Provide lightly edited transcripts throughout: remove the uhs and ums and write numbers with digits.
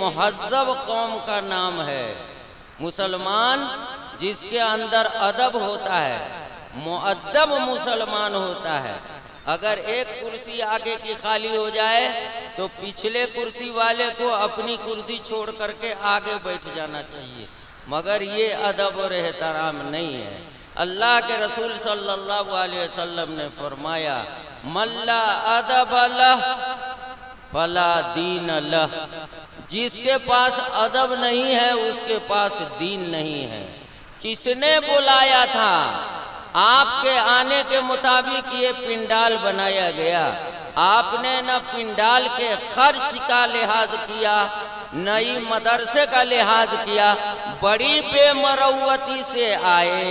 मुहज़्ज़ब कौम का नाम है। मुसलमान जिसके अंदर अदब होता है, मुअद्दब मुसलमान होता है। अगर एक कुर्सी आगे की खाली हो जाए तो पिछले कुर्सी वाले को अपनी कुर्सी छोड़ करके आगे बैठ जाना चाहिए, मगर ये अदब और एहतराम नहीं है। अल्लाह के रसूल सल्लल्लाहु अलैहि वसल्लम ने फरमाया, मल्ला अदब लह फला दीन लह। जिसके पास अदब नहीं है उसके पास दीन नहीं है। किसने बुलाया था? आपके आने के मुताबिक ये पिंडाल बनाया गया। आपने न पिंडाल के खर्च का लिहाज किया, न ही मदरसे का लिहाज किया। बड़ी बेमरौवती से आए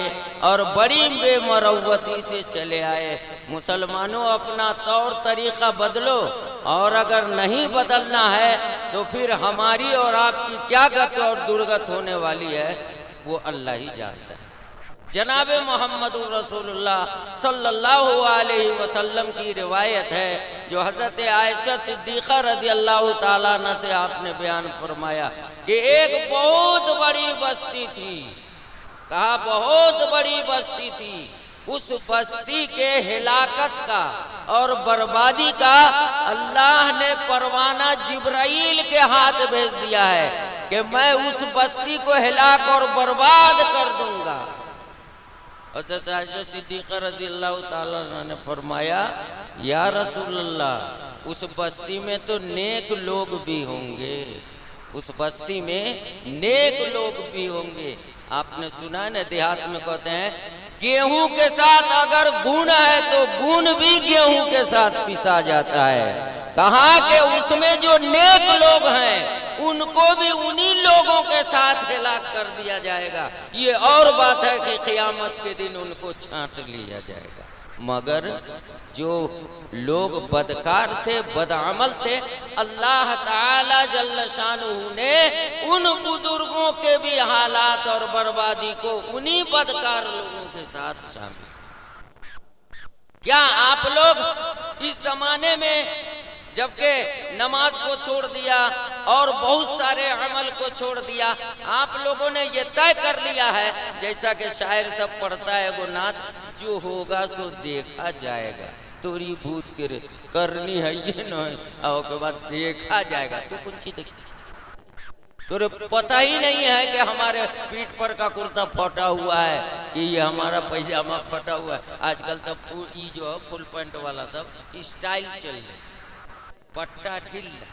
और बड़ी बेमरौवती से चले आए। मुसलमानों, अपना तौर तरीका बदलो, और अगर नहीं बदलना है तो फिर हमारी और आपकी क्या गत और दुर्गत होने वाली है वो अल्लाह ही जानता है। जनाब मोहम्मद रसूलुल्लाह सल्लल्लाहु अलैहि वसल्लम की रिवायत है जो हज़रत आयशा सिद्दीक़ा रज़ी अल्लाह ताला अन्हा से आपने बयान फरमाया कि एक बहुत बड़ी बस्ती थी। कहा बहुत बड़ी बस्ती थी। उस बस्ती के हिलाकत का और बर्बादी का अल्लाह ने परवाना जिब्राइल के हाथ भेज दिया है कि मैं उस बस्ती को हिलाक और बर्बाद कर दूंगा। हज़रत आयशा सिद्दीक़ा रज़ियल्लाहु ताला अन्हा ने फरमाया, या रसूलल्लाह, उस बस्ती में तो नेक लोग भी होंगे, उस बस्ती में नेक लोग भी होंगे। आपने सुना है ना, देहात में कहते हैं गेहूं के साथ अगर गुण है तो गुण भी गेहूं के साथ पिसा जाता है। कहा कि उसमें जो नेक लोग हैं उनको भी उन्हीं लोगों के साथ हिलाक कर दिया जाएगा। ये और बात है कि क़यामत के दिन उनको छांट लिया जाएगा। मगर जो लोग बदकार थे, बदअमल थे, अल्लाह ताला जल्ल शानुहु ने उन बुजुर्गों के भी हालात और बर्बादी को उन्हीं बदकार लोगों के साथ शामिल। क्या आप लोग इस जमाने में जबकि नमाज को छोड़ दिया और बहुत सारे अमल को छोड़ दिया, आप लोगों ने ये तय कर लिया है, जैसा कि शायर सब पढ़ता है वो नात, जो होगा सो देखा जाएगा, तोरी भूत के करनी है ये नहीं, और के बाद देखा जाएगा। तो कौन सी देख, तोरे पता ही नहीं है कि हमारे पीठ पर का कुर्ता फटा हुआ है कि ये हमारा पैजामा फटा हुआ है। आजकल तो ये जो है फुल पैंट वाला सब स्टाइल चल रहा, पट्टा ढीला,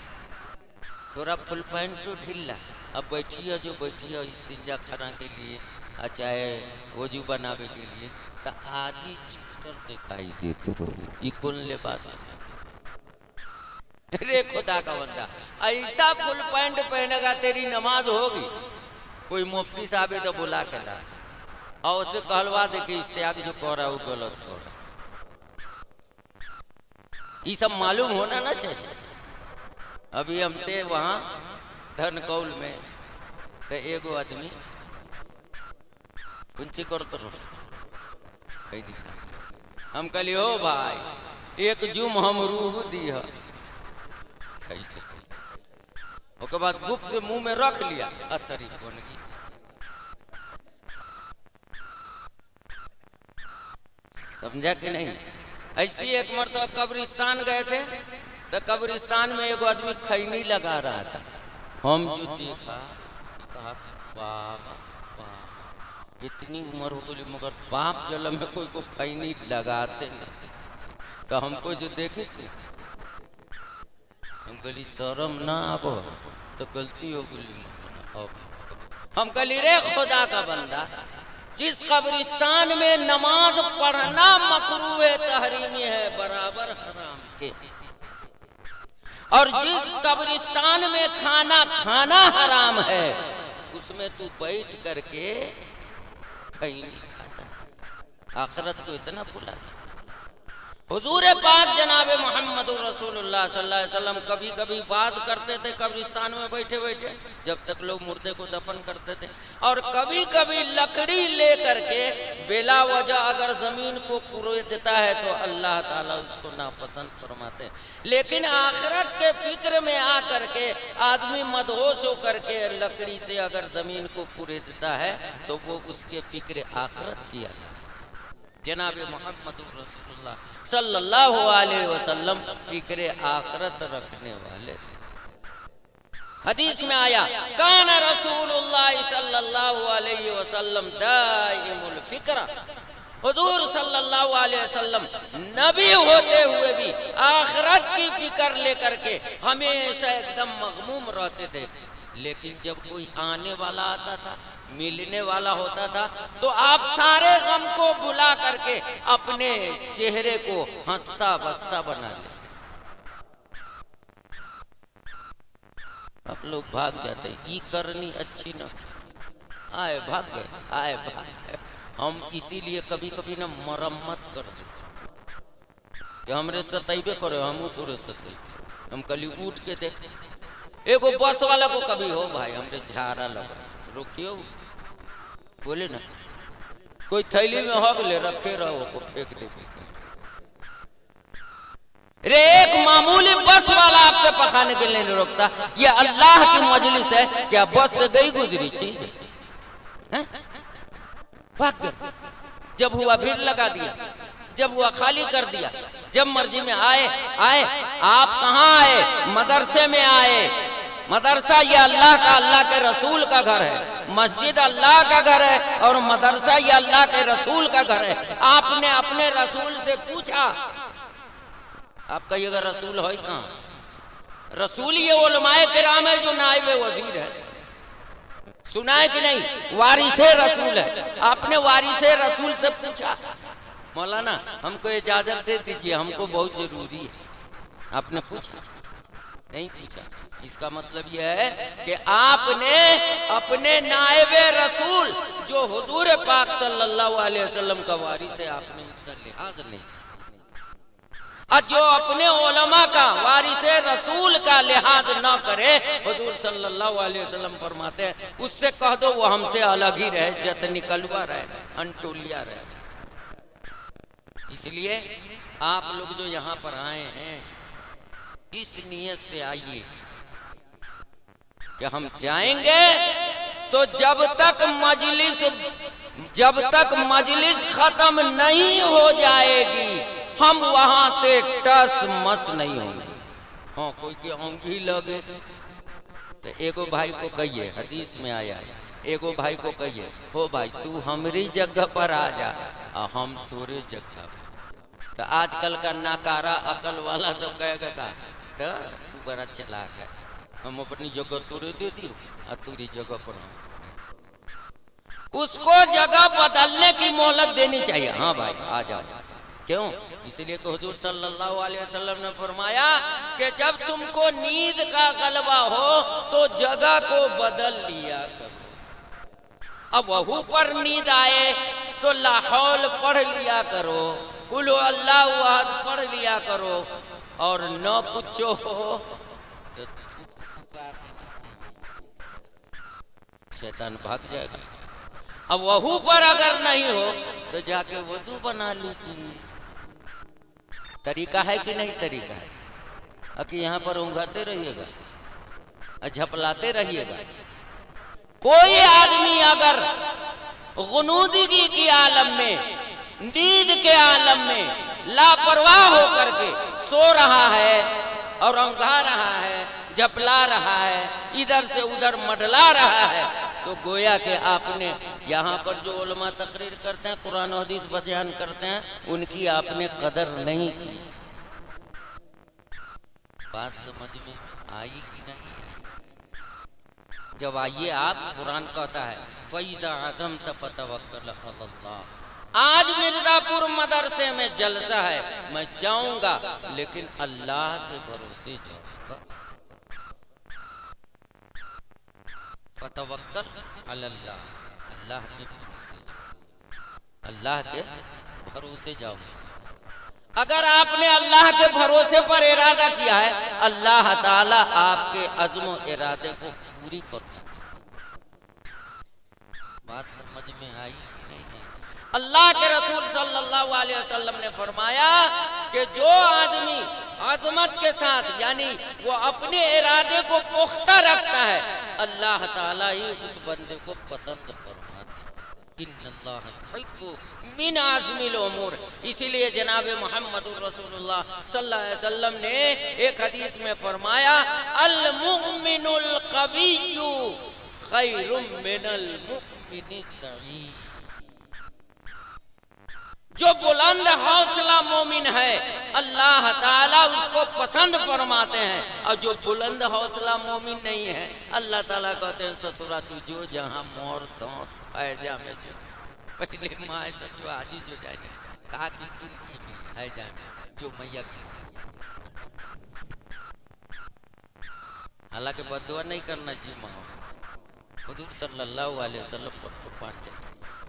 थोड़ा फुल पैंट तो ढीला। अब बैठिए जो बैठिए इस्तिंजा खाना के लिए, चाहे वजू बनावे के लिए, तो आधी चित्र दिखाई देती। कौन ले बात? अरे खुदा का बंदा, ऐसा फुल पैंट पहनेगा तेरी नमाज होगी? कोई मुफ्ती साहब तो बुला के ला और उसे कहलवा दे कि इस्तेयाग जो कह रहा है वो गलत कह रहा। ये सब मालूम होना ना चाहिए। अभी हम थे वहाँ धनकौल में, तो एगो आदमी कुंची करते रहो, हम कहली हो भाई एक जुम हम रूह दी है, कैसे? उसके बाद गुप्त से मुंह में रख लिया, असरी बन गई। समझा कि नहीं? ऐसी एक मर्तबा कब्रिस्तान गए थे, तो कब्रिस्तान में एक आदमी खैनी लगा रहा था। हम जो देखा, कहा बाबा इतनी उम्र हो गई मगर बाप जलम में कोई को खैनी लगाते नहीं। तो हमको जो देखे थे हम कहली शर्म ना आबो, तो गलती हो गई। हम कहली रे खुदा का बंदा, जिस कब्रिस्तान में नमाज पढ़ना मकरूह तहरीमी है बराबर हराम के, और जिस कब्रिस्तान में खाना खाना हराम है उसमें तू बैठ करके खैनी खाता। आखिरत को इतना भुला। हुजूर पाक जनाब मोहम्मद रसूलुल्लाह सल्लल्लाहु अलैहि वसल्लम कभी कभी बात करते थे कब्रिस्तान में बैठे बैठे, जब तक लोग मुर्दे को दफन करते थे, और कभी कभी लकड़ी लेकर के बेला वजह अगर जमीन को कुरे देता है तो अल्लाह ताला उसको नापसंद फरमाते हैं। लेकिन आखिरत के फिक्र में आकर के आदमी मदहोश होकर के लकड़ी से अगर जमीन को कुरे देता है तो वो उसके फिक्र आखिरत किया। जनाब मोहम्मद रसूलुल्लाह सल्लल्लाहु अलैहि वसल्लम फिक्र आखिरत रखने वाले। हदीस में आया कान रसूलुल्लाह सल्लल्लाहु अलैहि वसल्लम दाइमुल फिक्र, हुजूर सल्लल्लाहु अलैहि वसल्लम नबी होते हुए भी आखिरत की फिक्र लेकर के हमेशा एकदम मगमूम रहते थे। लेकिन जब कोई आने वाला आता था, मिलने वाला होता था, तो आप सारे गम को भुला करके अपने चेहरे को हंसता बसता बना ले। आप लोग भाग जाते, ये करनी अच्छी न आए भाग गए, आए भाग गए। हम इसीलिए कभी कभी ना मरम्मत कर देते कि हमरे सतैबे करे, हम तोरे सतैबे। हम कल उठ के देख एगो बस वाला को कभी हो भाई हमरे झाड़ा लगा रुकियो, बोले ना कोई थैली में हग ले रखे रहो को फेंक दे। रे एक मामूली बस वाला आपके पकाने के लिए नहीं रोकता। ये अल्लाह की मजलिस है, क्या बस से गई गुजरी चीज है? भाग गए। जब हुआ भीड़ लगा दिया, जब हुआ खाली कर दिया, जब मर्जी में आए आए। आप कहाँ आए? मदरसे में आए। मदरसा ये अल्लाह का, अल्लाह के रसूल का घर है। मस्जिद अल्लाह का घर है और मदरसा ये अल्लाह के रसूल का घर है। आपने अपने रसूल से पूछा, आप कहिएगा रसूल है कहाँ? रसूल ये उलमाए किराम है जो नाइब वजीर है, सुना है कि नहीं? वारिसे रसूल है। आपने वारिसे रसूल से पूछा मौलाना हमको इजाजत दे दीजिए, हमको बहुत जरूरी है। आपने पूछा? नहीं पूछा। इसका मतलब यह है कि आपने अपने नायबे रसूल जो हुजूर पाक सल्लल्लाहु अलैहि वसल्लम का वारिस है, आपने इसका लिहाज नहीं। और जो अपने उलमा का वारिस रसूल का लिहाज न करे, हुजूर सल्लल्लाहु अलैहि वसल्लम फरमाते हैं उससे कह दो वो हमसे अलग ही रहे, जत निकलवा रहे, अंटोलिया रहे। इसलिए आप लोग जो यहाँ पर आए हैं इस नियत से आइए कि हम जाएंगे तो जब तक मजलिस खत्म नहीं हो जाएगी हम वहां से टस मस नहीं होंगे। हाँ कोई की औंधी लगे तो एगो भाई को कहिए, हदीस में आया है, एगो भाई को कहिए हो भाई तू हमारी जगह पर आ जा और हम तोरे जगह। तो आजकल का नाकारा अकल वाला तो कहेगा तो तू बड़ा चलाक है, हम अपनी जगह तोरे दे दी और तेरी जगह पर उसको जगह बदलने की मोहलत देनी चाहिए। हाँ भाई आ जाओ। क्यों? इसलिए कि हुजूर सल्लल्लाहु अलैहि वसल्लम ने फरमाया कि जब तुमको नींद का गलबा हो तो जगह को बदल लिया करो। अब वहू पर नींद आए तो लाहौल पढ़ लिया करो, कुल अल्लाहु अहद पढ़ लिया करो, और न पूछो हो तो शैतान भाग जाएगा। अब वहू पर अगर नहीं हो तो जाके वजू बना लीजिए। तरीका है कि नहीं? तरीका है। अभी यहाँ पर ऊँघाते रहिएगा, झपलाते रहिएगा। कोई आदमी अगर गुनूदगी की आलम में, नींद के आलम में लापरवाह होकर के सो रहा है और ऊँघा रहा है, झपला रहा है, इधर से उधर मडला रहा है, तो गोया के आपने यहाँ पर जो उलमा तकरीर करते हैं, कुरान हदीस बयान करते हैं, उनकी आपने कदर नहीं की। बात समझ में आई कि नहीं? जब आइए आप, कुरान कहता है फैज़ा अज़म्त फतवक्कल अल्लाह। आज मिर्जापुर मदरसे में जलसा है, मैं जाऊंगा लेकिन अल्लाह के भरोसे जाऊंगा। फतवक्कल अल्लाह, अल्लाह के भरोसे, अल्लाह के भरोसे जाऊंगा। अगर आपने अल्लाह के भरोसे पर इरादा किया है, अल्लाह ताला आपके अज़्म इरादे को पूरी करता है। बात समझ में आई नहीं है? अल्लाह के रसूल सल्लल्लाहु अलैहि वसल्लम ने फरमाया कि जो आदमी अज़मत के साथ, यानी वो अपने इरादे को पुख्ता रखता है, अल्लाह ताला ही उस बंदे को पसंद फरमाता है। इन्नल्लाह युहिब्बु मिन आज़मिल उमूर। इसीलिए जनाब मोहम्मद रसूलुल्लाह सल्लल्लाहु अलैहि वसल्लम ने एक हदीस में फरमाया, अल मुमिनुल क़विय्यु खैरुम मिनल मुमिनिज़ ज़ईफ़। जो बुलंद हौसला मोमिन है, अल्लाह ताला उसको पसंद फरमाते हैं, और जो बुलंद हौसला मोमिन नहीं है, अल्लाह ताला कहते हैं ससुरा तू जो जहाँ मोर तो ऐजा में जो पहले माँ जो आजी जो जाए कहा कि तुम ऐजा जो मैया की। हालांकि बदुआ नहीं करना चाहिए माँ, हुजूर सल्लल्लाहु अलैहि वसल्लम पर कुर्बान जाए।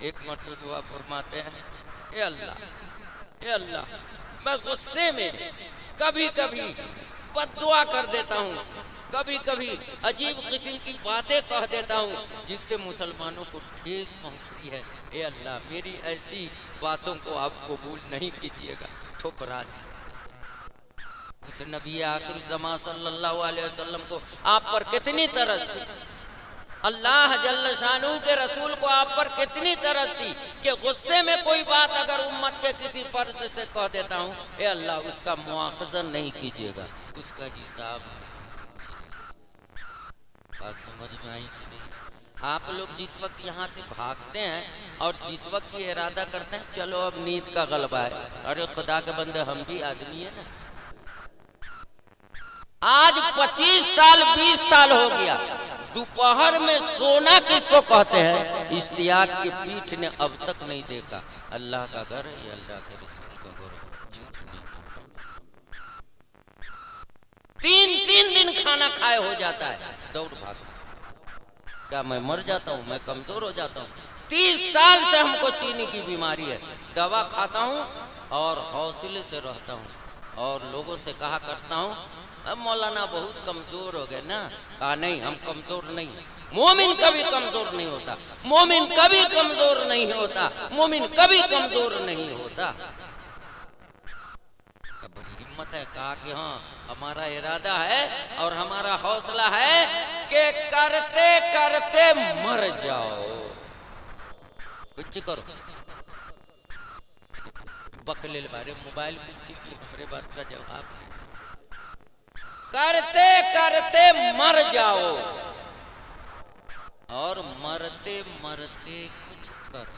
एक मरतबा दुआ फरमाते हैं, ए अल्लाह मैं गुस्से में कभी कभी बद्दुआ कर देता हूँ, कभी कभी अजीब किस्म की बातें कह देता हूँ जिससे मुसलमानों को ठेस पहुँचती है। ए अल्लाह मेरी ऐसी बातों को आप कबूल नहीं कीजिएगा, ठुकरा दीजिए। उस नबी आखिर ज़मां सल्लल्लाहु अलैहि वसल्लम को आप पर कितनी तरस थी, अल्लाह जल्ल शानू के रसूल को आप पर कितनी तरस थी कि गुस्से में कोई बात अगर उम्मत के किसी फर्द से कह देता हूँ, ए अल्लाह उसका मुआखज़ा नहीं कीजिएगा, उसका हिसाब। बात समझ में आई कि नहीं? आप लोग जिस वक्त यहाँ से भागते हैं और जिस वक्त ये इरादा करते हैं चलो अब नींद का गलबा है, अरे खुदा के बंदे हम भी आदमी है ना। आज 25 साल 20 साल हो गया, दोपहर में सोना किसको कहते हैं, इश्तियाक की पीठ ने अब तक नहीं देखा। अल्लाह का घर है, अल्लाह के रसूल का घर है, झूठ नहीं। 3-3 दिन खाना खाए हो जाता है, दौड़ भाग। क्या मैं मर जाता हूँ, मैं कमजोर हो जाता हूँ? 30 साल से हमको चीनी की बीमारी है, दवा खाता हूँ और हौसले से रहता हूँ और लोगों से कहा करता हूँ अब मौलाना बहुत कमजोर हो गए ना। कहा नहीं, हम कमजोर नहीं, मोमिन कभी कमजोर नहीं होता, मोमिन कभी कमजोर नहीं होता, मोमिन कभी कमजोर नहीं होता। बड़ी हिम्मत है। कहा कि हाँ हमारा इरादा है और हमारा हौसला है कि करते करते मर जाओ। कुछ करो बकले बारे मोबाइल हमारे बात का जवाब, करते करते मर जाओ और मरते मरते कुछ करो।